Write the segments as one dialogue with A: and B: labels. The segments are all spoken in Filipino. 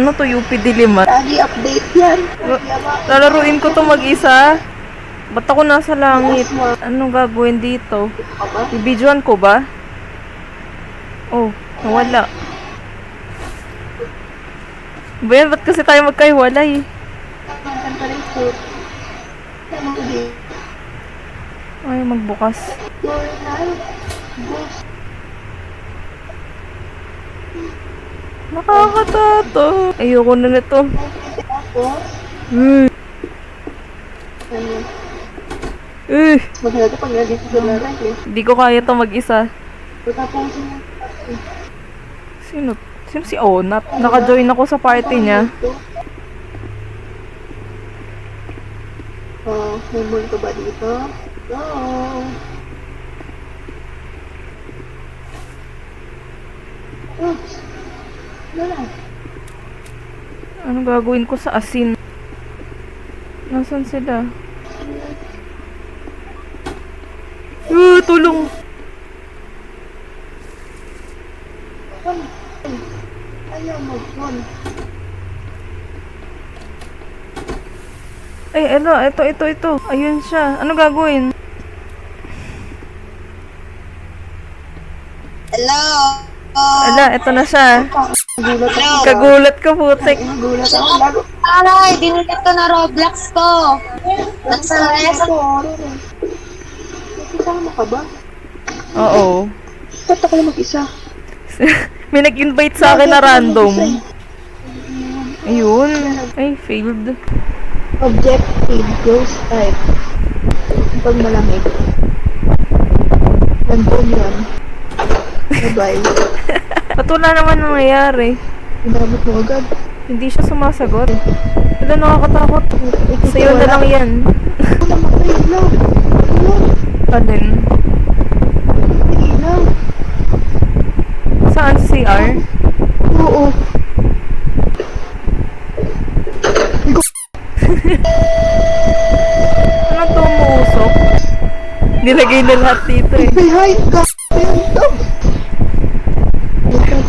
A: Ano to, UP Diliman?
B: Lagi update yan.
A: Lalaruin ko to mag-isa. Ba't ako nasa langit? Anong gagawin dito? Ibidyoan ko ba? Oh, nawala. Ba yan? Ba't kasi tayo magkahiwalay? Ay, magbukas. Nakakatato. Ayoko na nito.
B: Maganda pag nandito sa lalay eh.
A: Hindi ko kaya to mag-isa. Sino? Sino si Onat? Naka-join ako sa party niya.
B: Oh, may multo ba dito? No. Oops. Wala.
A: Anong gagawin ko sa asin? Nasaan sila? Tulong!
B: Ayaw mag-on.
A: Ay, ano? Ito. Ayun siya. Ano gagawin?
C: Hello?
A: Ala, ito na siya. Kagulat ka, putik.
B: Nagulat ako. Lago.
C: Aray, dinulit ko na Roblox ko. Nasa rest.
B: Kasama ka ba?
A: Oo.
B: Ba't ako lang mag-isa?
A: May nag-invite sa akin na random. Ayun. Ay, failed.
B: Objective, ghost type. Pag malamig. Nandun yun. Bye-bye.
A: At wala naman nangyayari.
B: Inabot mo agad.
A: Hindi siya sumasagot. Wala, nakakatakot. Sa'yo na lang yan.
B: Wala makailaw. Ayun.
A: Alin?
B: Ilaw.
A: Saan si CR?
B: Oo.
A: Ano to, umuusok? Nilagay na lahat dito eh.
B: Behind ka.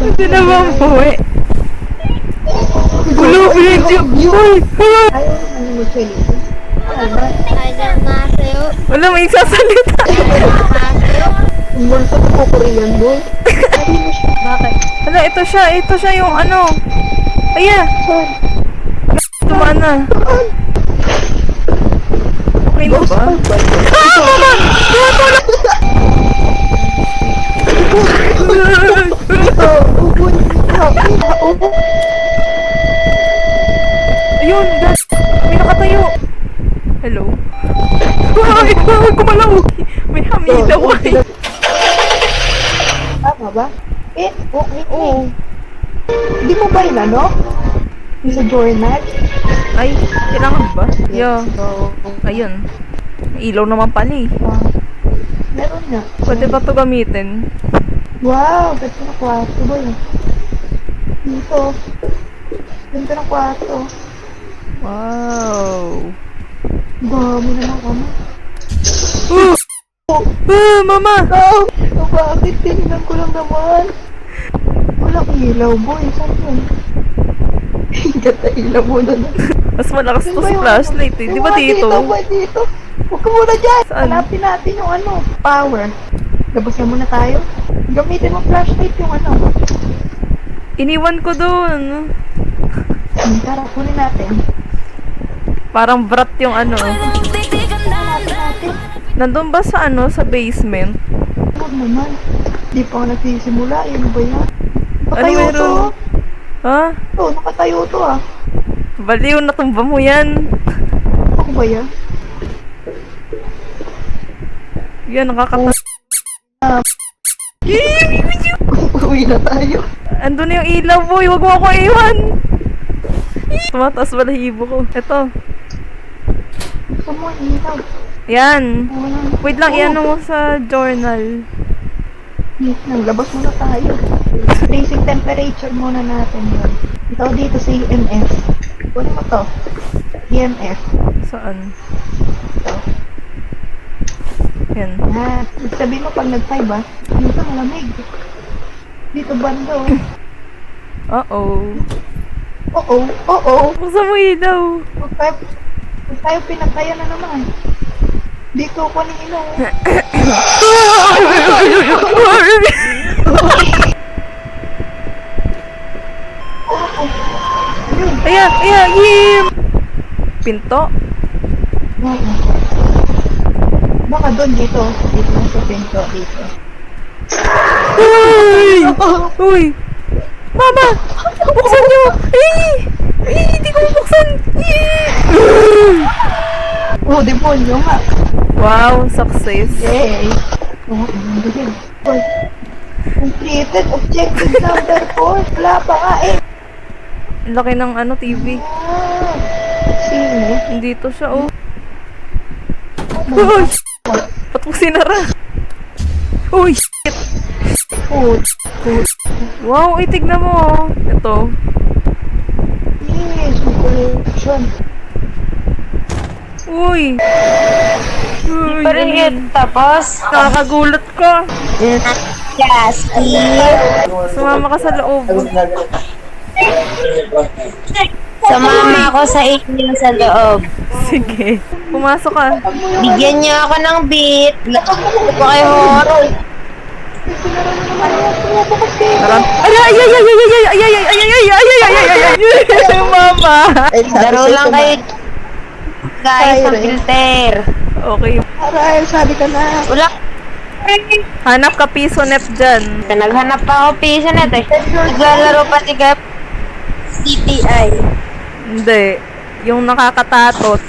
A: Hindi na mabuhay. Ulo, video. Uy!
B: Ayaw naman mag-Chinese.
C: Ayaw nga sa'yo.
A: Wala, may sasalita.
B: Multo ko Korean boy.
A: Bakit? Hala, ito siya yung ano. Aya! Tumaan na. Okay na ba? Mama! Ayun, guys! May nakatayo! Hello? Ay! Kumalaw! May hamilaw ay!
B: Tama ba? Okay.
A: Oo.
B: Hindi mo ba inano? Sa journal?
A: Ay, kailangan ba? Yeah.
B: So,
A: Ayun. May ilaw naman pala eh.
B: meron na.
A: Pwede ba ito gamitin?
B: Wow, ganda na kwarto boy. Dito. Ganda na kwarto.
A: Wow!
B: Dami naman kami.
A: Mama!
B: Oh, bakit? Tingnan ko lang naman. Walang ilaw boy. Saan yun? Ganda ilaw mo na.
A: Mas malakas to sa flashlight eh. Di ba dito?
B: Dito boy, dito. Huwag ka muna dyan.
A: Saan?
B: Hanapin natin yung ano, power. Labas na muna tayo. Gamitin mo flashlight yung ano.
A: Iniwan ko doon.
B: Tara, kunin natin.
A: Parang brat yung ano.
B: Hanapin natin.
A: Nandun ba sa ano? Sa basement?
B: Huwag naman. Di pa ako nagsisimula. Ano ba yan?
A: Ano
B: Nakatayo
A: meron?
B: to.
A: Ha?
B: Oh, nakatayo to ah.
A: Baliw, natumba mo yan.
B: Ako ba yan?
A: Yan, nakakata...
B: Uwi na tayo.
A: Andun na yung ilaw, boy. Huwag mo ako iwan. Tumataas ba hibo ko? Ito.
B: Gusto mo ilaw.
A: Yan.
B: Wala.
A: Wait lang, iyan mo sa journal.
B: Naglabas muna tayo. Basic temperature muna natin yun. Ito dito sa EMF. Kunin mo to. EMF.
A: Saan?
B: Ito.
A: Yan.
B: Sabihin mo pag nag-5 ah. Dito malamig. Dito banda oh.
A: Uh-oh.
B: Oo, oo.
A: Buksan mo ilaw.
B: Huwag tayo pinagkaya na naman. Dito ko ni ilaw.
A: Ayan, ayan, yim! Pinto?
B: Oo. Baka doon dito. Dito na sa pinto. Dito.
A: Uy! Uy! Mama! Buksan niyo! Ay! Ay! Hindi ko mabuksan!
B: Oh, demonyo nga.
A: Wow! Success!
B: Yay! Oo, hindi. Completed objective number 4. Wala pa nga eh.
A: Ang laki ng ano, TV.
B: Ah, sino?
A: Dito siya, oh. Uy! Ba't mo sinara? Uy! Shit!
B: Food.
A: Wow! Ay, tignan mo, oh. Ito.
B: Yes, collection.
A: Uy! Uy!
C: Pero yun, tapos,
A: Nakakagulat ka!
C: yes,
A: Sumama ka sa loob.
C: sumama ako sa inyo sa loob.
A: Sige. Pumasok ka.
C: Bigyan niyo ako ng beat. Ito kayo.
A: Ay, ay, ay, ay, ay, ay, ay, ay, ay, ay, ay, ay, ay, ay, ay, ay, mama.
C: Laro lang kayo. Guys, ang filter.
A: Okay.
B: Aray, sabi ka na.
C: Wala.
A: Hanap ka piso net dyan.
C: Naghanap pa ako piso na eh. Naglalaro pa si Gap. CTI.
A: Hindi. Yung nakakatatot.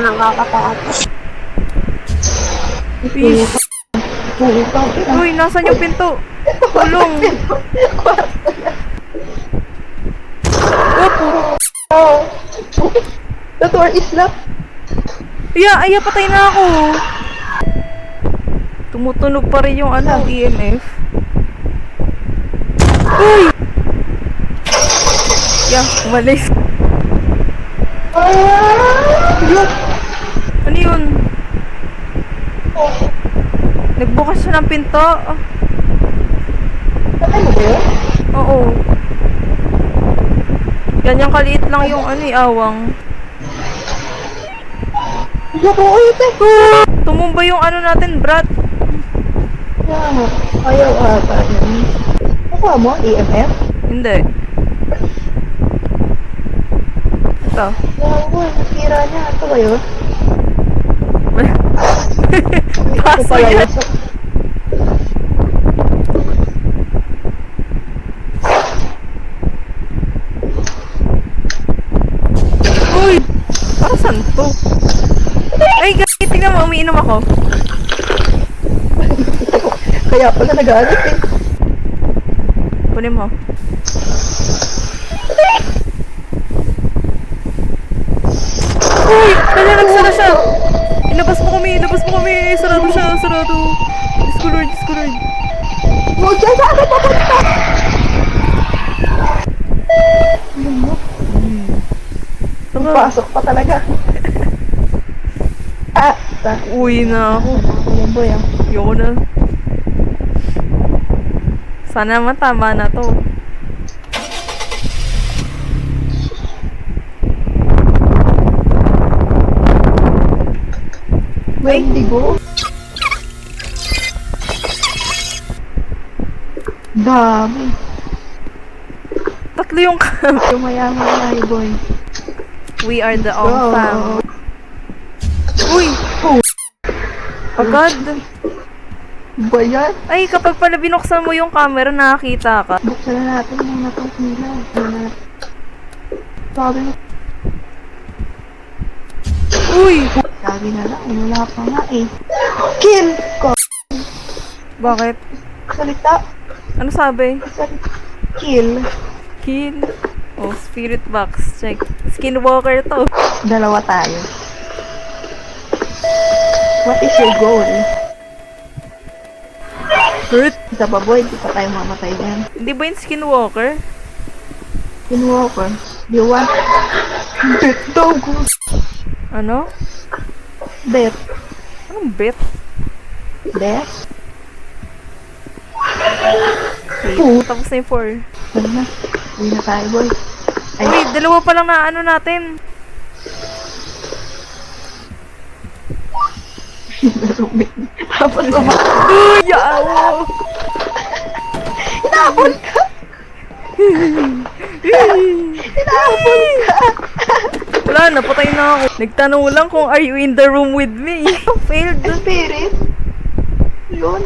C: Nakakataas.
A: Ish. Uy, nasan yung pinto? Tulong. Opo.
B: Oh. The door is locked.
A: Ay, patay na ako. Tumutunog pa rin yung ano, EMF. Uy! Umalis. Ano yun? Nagbukas siya ng pinto.
B: Ano ba yun?
A: Oo. Ganyang kaliit lang yung ano, awang.
B: Naku, ito.
A: Tumumba yung ano natin, brat.
B: Ayaw ata yun. Nakuha mo? EMF?
A: Hindi. Ito.
B: Wow, nasira niya. Ito ba yun?
A: Paso yan. Uy! Para saan to? Ay, tingnan mo, umiinom ako.
B: Kaya pala nagalit eh.
A: Kunin mo. Uy! Kaya nagsara siya! Ilabas mo kami! Sarado siya! Sarado! Diyos ko Lord!
B: Huwag dyan sa akin papunta! Pasok pa talaga.
A: Uwi na ako.
B: Ayan boy ah.
A: Ayoko na. Sana naman tama na to.
B: Wendigo. Dami.
A: Tatlo yung
B: Mayaman na eh boy.
A: We are the
B: Go.
A: Ong fam. Uy! Agad.
B: Ba yan?
A: Ay, kapag pala binuksan mo yung camera, nakakita ka.
B: Buksan na natin muna itong ilaw. Sabi mo.
A: Uy!
B: Sabi na lang, wala pa nga eh. Kill ko!
A: Bakit?
B: Salita.
A: Ano sabi?
B: Salita. Kill.
A: Kill. Oh, spirit box. Check. Skinwalker to.
B: Dalawa tayo. What is your goal?
A: Hurt.
B: Isa pa boy, di pa tayo mamatay yan.
A: Hindi ba yung skinwalker?
B: Skinwalker. Do you want? Bet dog.
A: Ano?
B: Bet.
A: Anong bet?
B: Bet?
A: Okay, tapos na yung 4.
B: Ano na? Uwi na tayo, boy. Ay,
A: Uy, dalawa pa lang na ano natin.
B: tapos umakas.
A: Uy, yawo!
B: Hinabol ka! Hinabol ka!
A: Wala, napatay na ako. Nagtanong lang kung are you in the room with me? Failed.
B: Spirit? Yun.